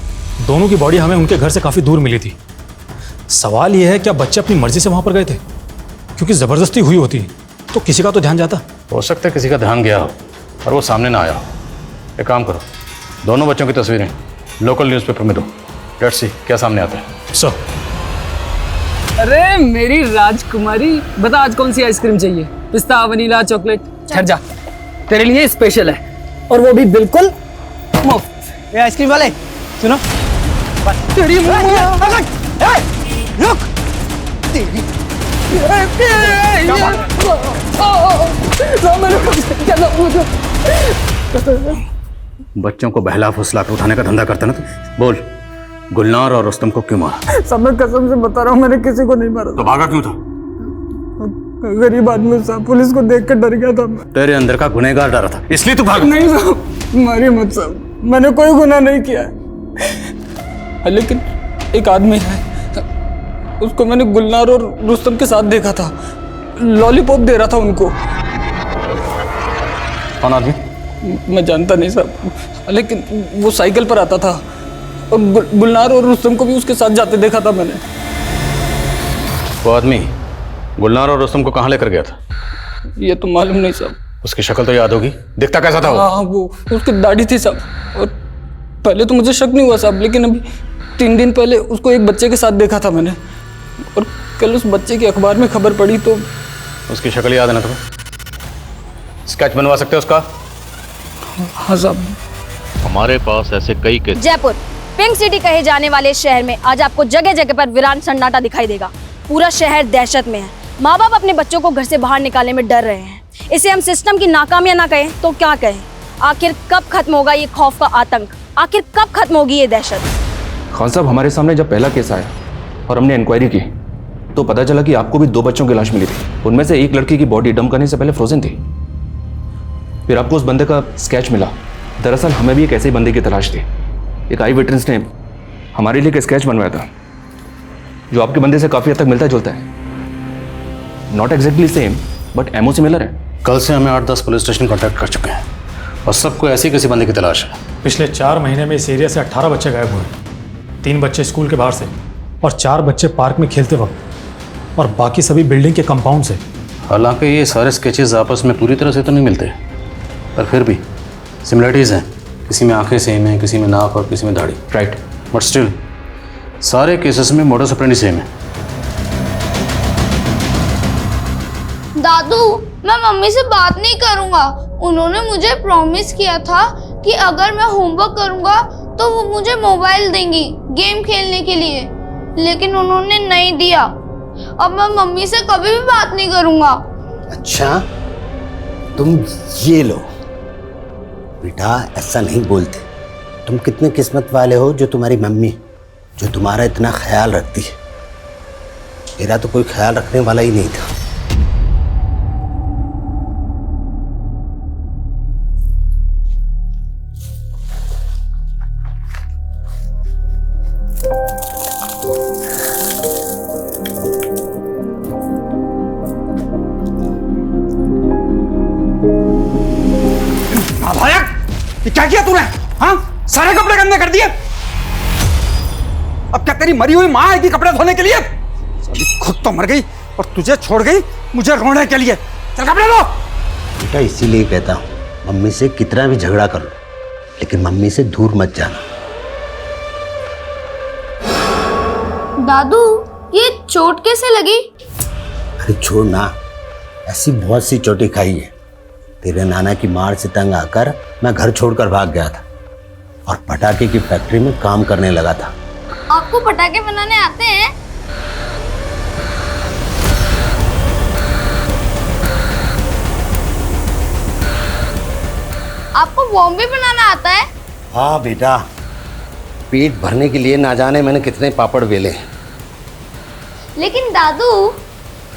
दोनों की बॉडी हमें उनके घर से काफ़ी दूर मिली थी। सवाल यह है क्या बच्चे अपनी मर्जी से वहाँ पर गए थे? क्योंकि ज़बरदस्ती हुई होती तो किसी का तो ध्यान जाता। हो सकता है किसी का ध्यान गया हो और वो सामने ना आया हो। एक काम करो, दोनों बच्चों की तस्वीरें लोकल न्यूज़पेपर में दो। लेट्स सी क्या सामने आता है। सर। अरे मेरी राजकुमारी, बता आज कौन सी आइसक्रीम चाहिए? पिस्ता, वनीला, चॉकलेट? ठहर जा, तेरे लिए स्पेशल है और वो भी बिल्कुल मुफ्त। ये आइसक्रीम वाले सुनो, तेरी रुक। बच्चों को बहला फुसला कर उठाने का धंधा करता ना तू। बोल, गुलनार और रुस्तम को क्यों मारा? सब मैं कसम से बता रहा हूँ, मैंने किसी को नहीं मारा। तो भागा क्यों था? गरीब आदमी साहब, पुलिस को देख कर डर गया था मैं। तेरे अंदर का गुनहगार डरा था इसलिए तू भागा? नहीं साहब, मारिए मत साहब, मैंने कोई गुनाह नहीं किया है। लेकिन एक आदमी है, उसको मैंने गुलनार और रुस्तम के साथ देखा था, लॉलीपॉप दे रहा था उनको। कौन आदमी? मैं जानता नहीं साहब, लेकिन वो साइकिल पर आता था और गुलनार और रुस्तम को भी उसके साथ जाते देखा था मैंने। वो आदमी गुलनार और रुस्तम को कहाँ लेकर गया था? ये तो मालूम नहीं साहब। उसकी शक्ल तो याद होगी, दिखता कैसा था वो? हाँ, वो उसकी दाढ़ी थी साहब। और पहले तो मुझे शक नहीं हुआ साहब, लेकिन अभी 3 दिन पहले उसको एक बच्चे के साथ देखा था मैंने, और कल उस बच्चे की अखबार में खबर पड़ी तो। उसकी शक्ल याद है ना तुम्हें? स्केच बनवा सकते हो उसका? हाँ साहब। हमारे पास ऐसे कई केस। जयपुर पिंक सिटी कहे जाने वाले शहर में आज आपको जगह जगह पर वीरान सन्नाटा दिखाई देगा। पूरा शहर दहशत में है। माँ बाप अपने बच्चों को घर से बाहर निकालने में डर रहे हैं। इसे हम सिस्टम की नाकामियां ना कहें तो क्या कहें? आखिर कब खत्म होगा ये खौफ का आतंक? आखिर कब खत्म होगी ये दहशत? खान साहब, हमारे सामने जब पहला केस आया और हमने इंक्वायरी की तो पता चला कि आपको भी 2 बच्चों की लाश मिली थी। उनमें से एक लड़की की बॉडी डंप करने से पहले फ्रोजन थी। फिर आपको उस बंदे का स्केच मिला। दरअसल हमें भी एक ऐसे ही बंदे की तलाश थी। एक आई विटनेस ने हमारे लिए एक स्केच बनवाया था जो आपके बंदे से काफ़ी हद तक मिलता जुलता है। Not exactly same but more similar है। कल से हमें 8-10 पुलिस स्टेशन कॉन्टैक्ट कर चुके हैं और सबको ऐसी किसी बंदे की तलाश है। पिछले 4 महीने में इस एरिया से 18 बच्चे गायब हुए। 3 बच्चे स्कूल के बाहर से और 4 बच्चे पार्क में खेलते वक्त और बाकी सभी बिल्डिंग के कंपाउंड से। हालांकि ये सारे स्केचेस आपस में पूरी तरह से तो नहीं मिलते, पर फिर भी सिमिलरिटीज़ हैं। किसी में आंखें सेम हैं, किसी में नाक और किसी में दाढ़ी। राइट, बट स्टिल सारे केसेस में मोडस ऑपरेंडी सेम है। दादू, मैं मम्मी से बात नहीं करूंगा। उन्होंने मुझे प्रॉमिस किया था कि अगर मैं होमवर्क करूंगा तो वो मुझे मोबाइल देंगी गेम खेलने के लिए, लेकिन उन्होंने नहीं दिया। अब मैं मम्मी से कभी भी बात नहीं करूंगा। अच्छा, तुम ये लो बेटा, ऐसा नहीं बोलते। तुम कितने किस्मत वाले हो जो तुम्हारी मम्मी जो तुम्हारा इतना ख्याल रखती है। मेरा तो कोई ख्याल रखने वाला ही नहीं था। ये क्या किया तूने? हाँ, सारे कपड़े गंदे कर दिए। अब क्या तेरी मरी हुई माँ आएगी कपड़े धोने के लिए? खुद तो मर गई और तुझे छोड़ गई मुझे रोने के लिए। चल कपड़े धो। बेटा इसीलिए कहता हूँ, मम्मी से कितना भी झगड़ा कर लो लेकिन मम्मी से दूर मत जाना। दादू, ये चोट कैसे लगी? अरे छोड़ ना, ऐसी बहुत सी चोटें खाई है। तेरे नाना की मार से तंग आकर मैं घर छोड़कर भाग गया था और पटाखे की फैक्ट्री में काम करने लगा था। आपको पटाखे बनाने आते हैं? आपको बॉम्ब भी बनाना आता है? हाँ बेटा, पेट भरने के लिए ना जाने मैंने कितने पापड़ बेले। लेकिन दादू,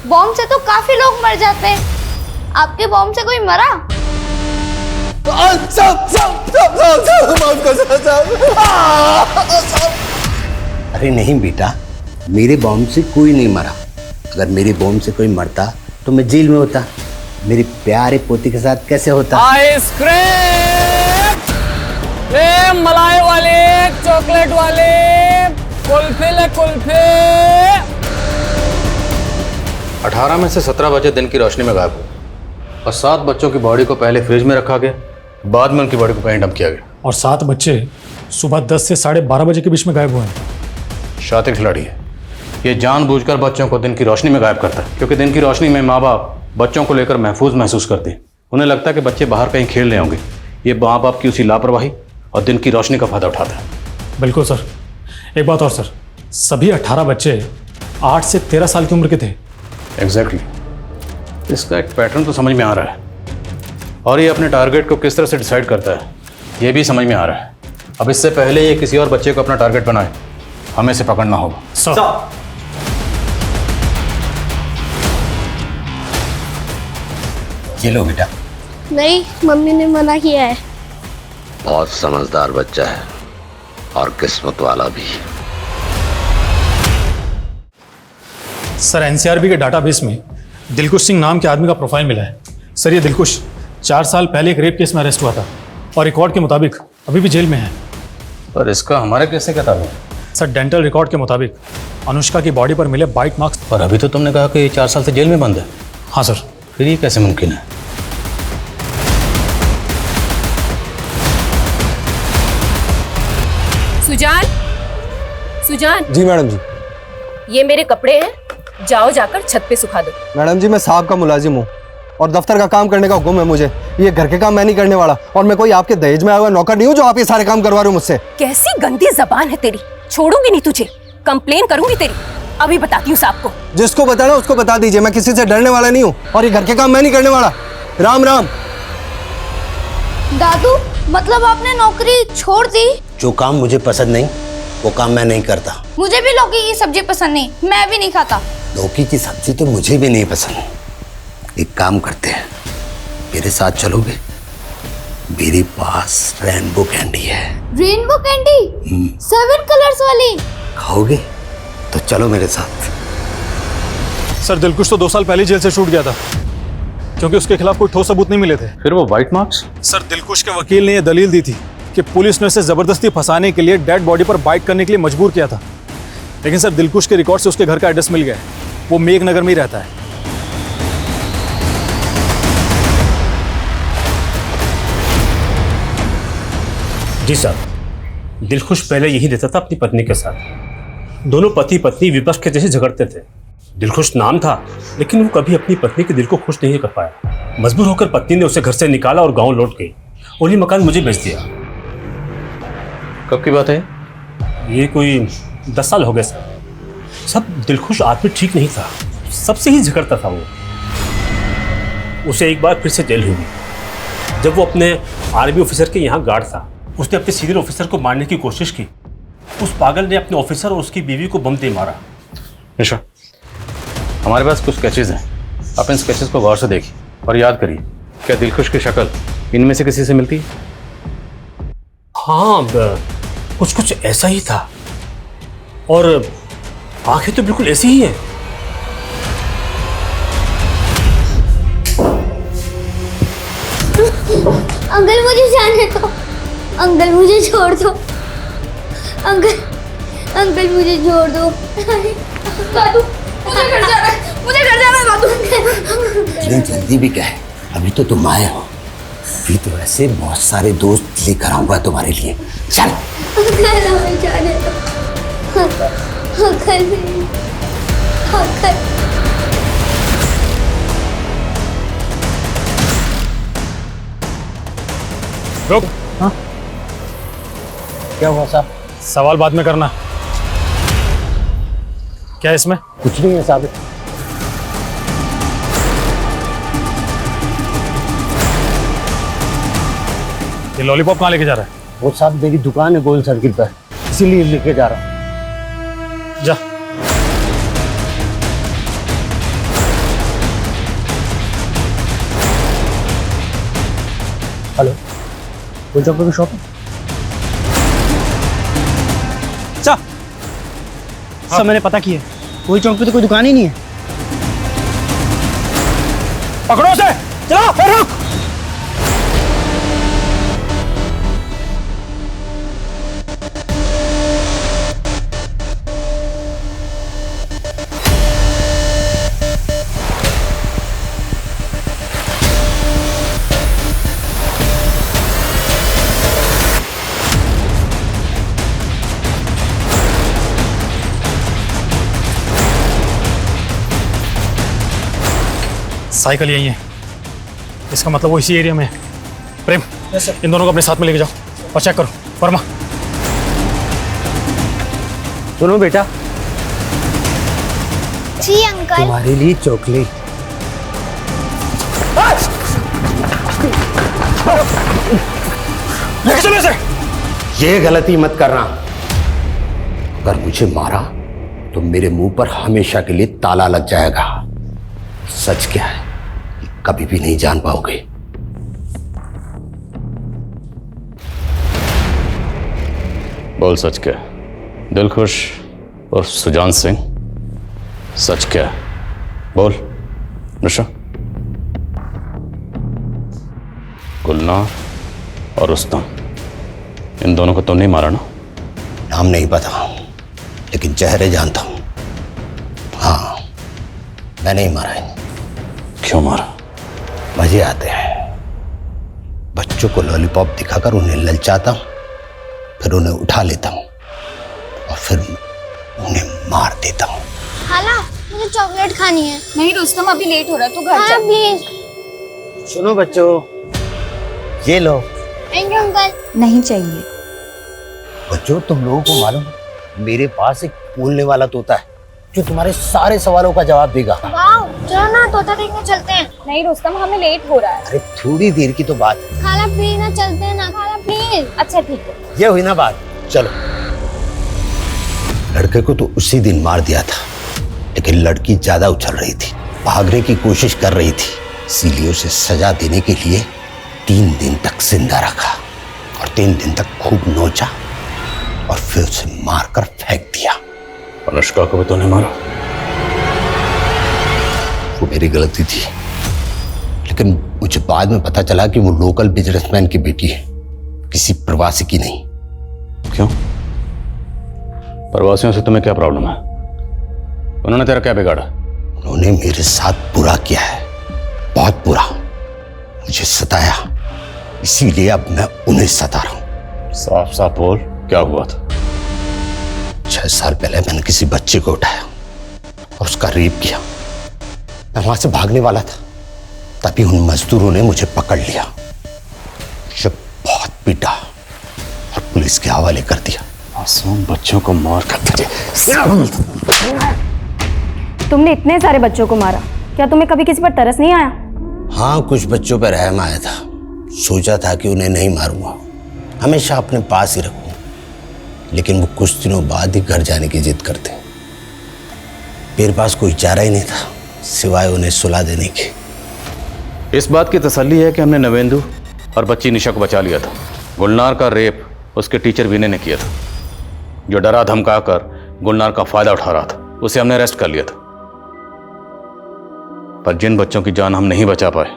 बॉम्ब से तो काफी लोग मर जाते हैं, आपके बॉम्ब से कोई मरा? अरे नहीं बेटा, मेरे बॉम्ब से कोई नहीं मरा। अगर मेरे बॉम्ब से कोई मरता तो मैं जेल में होता। मेरे प्यारे पोती के साथ कैसे होता? आइसक्रीम, मलाई वाले, चॉकलेट वाले, कुल्फी ले कुल्फी। 18 में से 17 बच्चे दिन की रोशनी में गायब हुए और 7 बच्चों की बॉडी को पहले फ्रिज में रखा गया, बाद में उनकी बॉडी को कहीं डंप किया गया। और 7 बच्चे सुबह 10 से 12:30 बजे के बीच में गायब हुए हैं। शातिर खिलाड़ी है, ये जानबूझकर बच्चों को दिन की रोशनी में गायब करता है, क्योंकि दिन की रोशनी में माँ बाप बच्चों को लेकर महफूज महसूस करते हैं। उन्हें लगता है कि बच्चे बाहर कहीं खेल रहे होंगे। ये माँ बाप की उसी लापरवाही और दिन की रोशनी का फायदा उठाता है। बिल्कुल सर। एक बात और सर, सभी 18 बच्चे 8 से 13 साल की उम्र के थे। एग्जैक्टली। इसका एक पैटर्न तो समझ में आ रहा है, और ये अपने टारगेट को किस तरह से डिसाइड करता है ये भी समझ में आ रहा है। अब इससे पहले ये किसी और बच्चे को अपना टारगेट बनाए, हमें इसे पकड़ना होगा। सर, ये लो बेटा। नहीं, मम्मी ने मना किया है। बहुत समझदार बच्चा है और किस्मत वाला भी। सर एनसीआरबी के डाटाबेस में दिलकुश सिंह नाम के आदमी का प्रोफाइल मिला है। सर ये दिलकुश 4 साल पहले एक रेप केस में अरेस्ट हुआ था और रिकॉर्ड के मुताबिक अभी भी जेल में है। और इसका हमारे केस से क्या ताल्लुक है? सर डेंटल रिकॉर्ड के मुताबिक अनुष्का की बॉडी पर मिले बाइट मार्क्स। और अभी तो तुमने कहा कि 4 साल से जेल में बंद है। हाँ सर। फिर ये कैसे मुमकिन है? सुजान, सुजान। जी मैडम जी। ये मेरे कपड़े हैं, जाओ जाकर छत पे सुखा दो। मैडम जी मैं साहब का मुलाजिम हूँ और दफ्तर का काम करने का हुक्म है मुझे। ये घर के काम मैं नहीं करने वाला और मैं कोई आपके दहेज में आया हुआ नौकर नहीं हूँ जो आप ये सारे काम करवा रहे हो मुझसे। कैसी गंदी जबान है तेरी, छोड़ूंगी नहीं तुझे, कंप्लेन करूंगी तेरी। अभी बताती हूँ साहब को। जिसको बताना उसको बता दीजिए, मैं किसी से डरने वाला नहीं हूँ और ये घर के काम मैं नहीं करने वाला। राम राम। दादू, मतलब आपने नौकरी छोड़ दी? जो काम मुझे पसंद नहीं वो काम मैं नहीं करता। मुझे भी लौकी की सब्जी पसंद नहीं, मैं भी नहीं खाता। लौकी की सब्जी तो मुझे भी नहीं पसंद। एक काम करते हैं, मेरे साथ चलोगे? मेरे पास रेनबो कैंडी है। Rainbow candy? 7 कलर्स वाली? खाओगे? तो चलो मेरे साथ। सर दिलकुश तो 2 साल पहले जेल से छूट गया था क्योंकि उसके खिलाफ कोई ठोस सबूत नहीं मिले थे। फिर वो वाइट मार्क्स? सर दिलकुश के वकील ने यह दलील दी थी कि पुलिस ने उसे जबरदस्ती फंसाने के लिए डेड बॉडी पर बाइट करने के लिए मजबूर किया था। लेकिन सर दिलकुश के रिकॉर्ड से उसके घर का एड्रेस मिल गया है। वो मेघनगर में ही रहता है। जी साहब, दिलखुश पहले यही रहता था अपनी पत्नी के साथ। दोनों पति पत्नी विपक्ष के जैसे झगड़ते थे। दिलखुश नाम था लेकिन वो कभी अपनी पत्नी के दिल को खुश नहीं कर पाया। मजबूर होकर पत्नी ने उसे घर से निकाला और गांव लौट गई और ये मकान मुझे बेच दिया। कब की बात है? ये कोई 10 साल हो गए सर। सब दिलखुश आदमी ठीक नहीं था, सबसे ही झगड़ता था वो। उसे एक बार फिर से जेल हुई जब वो अपने आर्मी ऑफिसर के यहाँ गार्ड था। उसने अपने सीनियर ऑफिसर को मारने की कोशिश की। उस पागल ने अपने ऑफिसर और उसकी बीवी को बम दे मारा। निशा, हमारे पास कुछ स्केचेस हैं, आप इन स्केचेस को गौर से देखिए और याद करिए, क्या दिलखुश की शक्ल इनमें से किसी से मिलती है? हाँ, कुछ कुछ ऐसा ही था और आंखें तो बिल्कुल ऐसी ही हैं। अंकल मुझे जाने दो, अंकल मुझे छोड़ दो, अंकल अंकल मुझे छोड़ दो। दादू, मुझे घर जाना है, मुझे घर जाना है दादू। इतनी जल्दी भी क्या है, अभी तो तुम आए हो। अभी तो ऐसे बहुत सारे दोस्त लेकर आऊंगा तुम्हारे लिए। चल अंकल हमें जाने दो, अंकल अंकल। रुक। हाँ क्या हुआ साहब? सवाल बाद में करना। क्या इसमें? कुछ नहीं है साहब। ये लॉलीपॉप कहाँ लेके जा रहा है? वो साहब मेरी दुकान है गोल सर्किल पर। इसीलिए लेके जा रहा हूं। जा। हेलो, कोई चौक की शॉप है? सब मैंने पता किया, कोई चौक पे तो कोई दुकान ही नहीं है। पकड़ो उसे, चलो फिर रुक। साइकिल यही है, इसका मतलब वो इसी एरिया में है। प्रेम, इन दोनों को अपने साथ में लेके जाओ और चेक करो। वर्मा, सुनो बेटा, जी अंकल। तुम्हारे लिए चॉकलेट। लेके चलो इसे। ये गलती मत करना। अगर मुझे मारा तो मेरे मुंह पर हमेशा के लिए ताला लग जाएगा। सच क्या है कभी भी नहीं जान पाओगे। बोल सच क्या? दिलखुश और सुजान सिंह, सच क्या है? बोल निशा। गुलनार और रुस्तम, इन दोनों को तुम नहीं मारा ना? नाम नहीं पता लेकिन चेहरे जानता हूं। हाँ, मैंने ही मारा है। क्यों मारा? मजे आते हैं। बच्चों को लॉलीपॉप दिखाकर उन्हें ललचाता हूं, फिर उन्हें उठा लेता हूं और फिर उन्हें मार देता हूं। खाला, मुझे चॉकलेट खानी है। नहीं रुस्तम, अभी लेट हो रहा है, तू घर जा। प्लीज। सुनो बच्चों, ये लो। Thank you uncle. नहीं चाहिए। बच्चों, तुम लोगों को मालूम है, मेरे पास एक बोलने वाला तोता है जो तुम्हारे सारे सवालों का जवाब देगा। वाओ, चलो ना तोता देखने चलते हैं। नहीं रुस्तम, हमें लेट हो रहा है। अरे थोड़ी देर की तो बात है। खाला प्लीज ना, चलते हैं ना। खाला प्लीज। अच्छा ठीक है। ये हुई ना बात, चलो। लड़के को तो उसी दिन मार दिया था, लेकिन लड़की ज्यादा उछल रही थी, भागने की कोशिश कर रही थी, इसीलिए उसे सजा देने के लिए 3 दिन तक जिंदा रखा और 3 दिन तक खूब नोचा और फिर उसे मारकर फेंक दिया। अनुष्का को भी तूने मारा? वो मेरी गलती थी, लेकिन मुझे बाद में पता चला कि वो लोकल बिजनेसमैन की बेटी है, किसी प्रवासी की नहीं। क्यों? प्रवासियों से तुम्हें क्या प्रॉब्लम है? उन्होंने तेरा क्या बिगाड़ा? उन्होंने मेरे साथ बुरा किया है, बहुत बुरा। मुझे सताया, इसीलिए अब मैं उन्हें सता रहा हूं। साफ साफ बोल, क्या हुआ था? 6 साल पहले मैंने किसी बच्चे को उठाया और उसका रेप किया। मैं वहां से भागने वाला था, तभी उन मजदूरों ने मुझे पकड़ लिया, मुझे बहुत पीटा और पुलिस के हवाले कर दिया। मासूम बच्चों को मार कर तुमने इतने सारे बच्चों को मारा, क्या तुम्हें कभी किसी पर तरस नहीं आया? हाँ, कुछ बच्चों पर रहम आया था। सोचा था कि उन्हें नहीं मारूंगा, हमेशा अपने पास ही रखूंगा, लेकिन वो कुछ दिनों बाद ही घर जाने की जिद करते। मेरे पास कोई चारा ही नहीं था सिवाय उन्हें सुला देने के। इस बात की तसल्ली है कि हमने नवेंदु और बच्ची निशा को बचा लिया था। गुलनार का रेप उसके टीचर विनय ने किया था, जो डरा धमका कर गुलनार का फायदा उठा रहा था। उसे हमने अरेस्ट कर लिया था, पर जिन बच्चों की जान हम नहीं बचा पाए,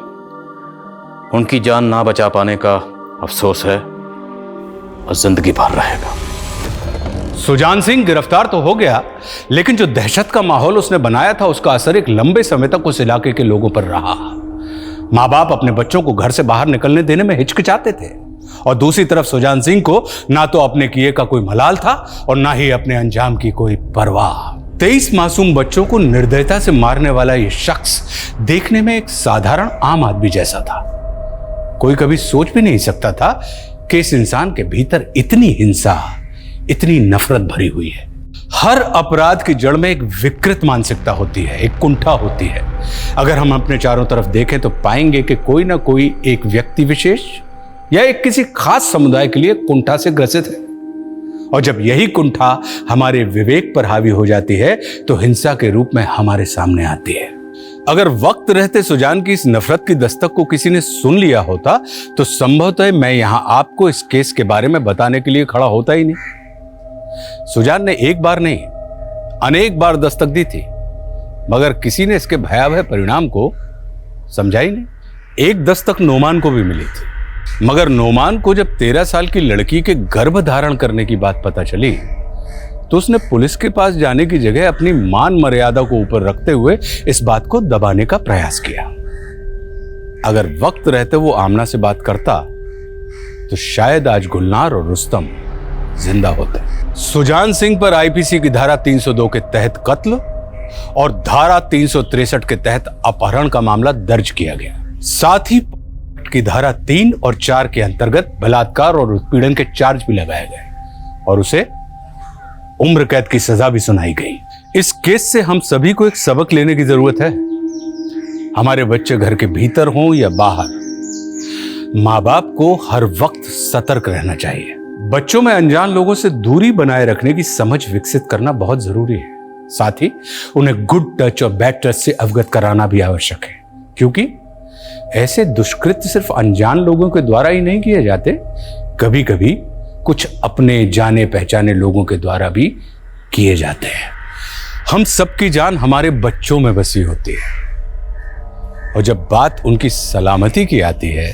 उनकी जान ना बचा पाने का अफसोस है और जिंदगी भर रहेगा। सुजान सिंह गिरफ्तार तो हो गया, लेकिन जो दहशत का माहौल उसने बनाया था उसका असर एक लंबे समय तक उस इलाके के लोगों पर रहा। माँ बाप अपने बच्चों को घर से बाहर निकलने देने में हिचकिचाते थे, और दूसरी तरफ सुजान सिंह को ना तो अपने किए का कोई मलाल था और ना ही अपने अंजाम की कोई परवाह। 23 मासूम बच्चों को निर्दयता से मारने वाला यह शख्स देखने में एक साधारण आम आदमी जैसा था। कोई कभी सोच भी नहीं सकता था कि इस इंसान के भीतर इतनी हिंसा, इतनी नफरत भरी हुई है। हर अपराध की जड़ में एक विकृत मानसिकता होती है, एक कुंठा होती है। अगर हम अपने चारों तरफ देखें तो पाएंगे कि कोई ना कोई एक व्यक्ति विशेष या एक किसी खास समुदाय के लिए कुंठा से ग्रसित है, और जब यही कुंठा हमारे विवेक पर हावी हो जाती है तो हिंसा के रूप में हमारे सामने आती है। अगर वक्त रहते सुजान की इस नफरत की दस्तक को किसी ने सुन लिया होता तो संभवतः मैं यहां आपको इस केस के बारे में बताने के लिए खड़ा होता ही नहीं। सुजान ने एक बार नहीं अनेक बार दस्तक दी थी, मगर किसी ने इसके भयावह परिणाम को समझा ही नहीं। एक दस्तक नोमान को भी मिली थी, मगर नोमान को जब 13 साल की लड़की के गर्भ धारण करने की बात पता चली तो उसने पुलिस के पास जाने की जगह अपनी मान मर्यादा को ऊपर रखते हुए इस बात को दबाने का प्रयास किया। अगर वक्त रहते वो आमना से बात करता तो शायद आज गुलनार और रुस्तम जिंदा होते। सुजान सिंह पर आईपीसी की धारा 302 के तहत कत्ल और धारा 363 के तहत अपहरण का मामला दर्ज किया गया। साथ ही की धारा 3 और 4 के अंतर्गत बलात्कार और उत्पीड़न के चार्ज भी लगाए गए और उसे उम्र कैद की सजा भी सुनाई गई। इस केस से हम सभी को एक सबक लेने की जरूरत है। हमारे बच्चे घर के भीतर हों या बाहर, माँ बाप को हर वक्त सतर्क रहना चाहिए। बच्चों में अनजान लोगों से दूरी बनाए रखने की समझ विकसित करना बहुत जरूरी है। साथ ही उन्हें गुड टच और बैड टच से अवगत कराना भी आवश्यक है, क्योंकि ऐसे दुष्कृत्य सिर्फ अनजान लोगों के द्वारा ही नहीं किए जाते, कभी कभी कुछ अपने जाने पहचाने लोगों के द्वारा भी किए जाते हैं। हम सबकी जान हमारे बच्चों में बसी होती है और जब बात उनकी सलामती की आती है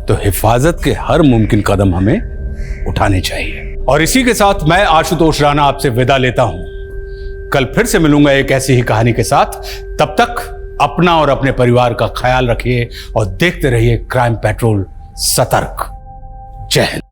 तो हिफाजत के हर मुमकिन कदम हमें उठाने चाहिए। और इसी के साथ मैं आशुतोष राणा आपसे विदा लेता हूं। कल फिर से मिलूंगा एक ऐसी ही कहानी के साथ। तब तक अपना और अपने परिवार का ख्याल रखिए और देखते रहिए क्राइम पेट्रोल सतर्क। जय हिंद।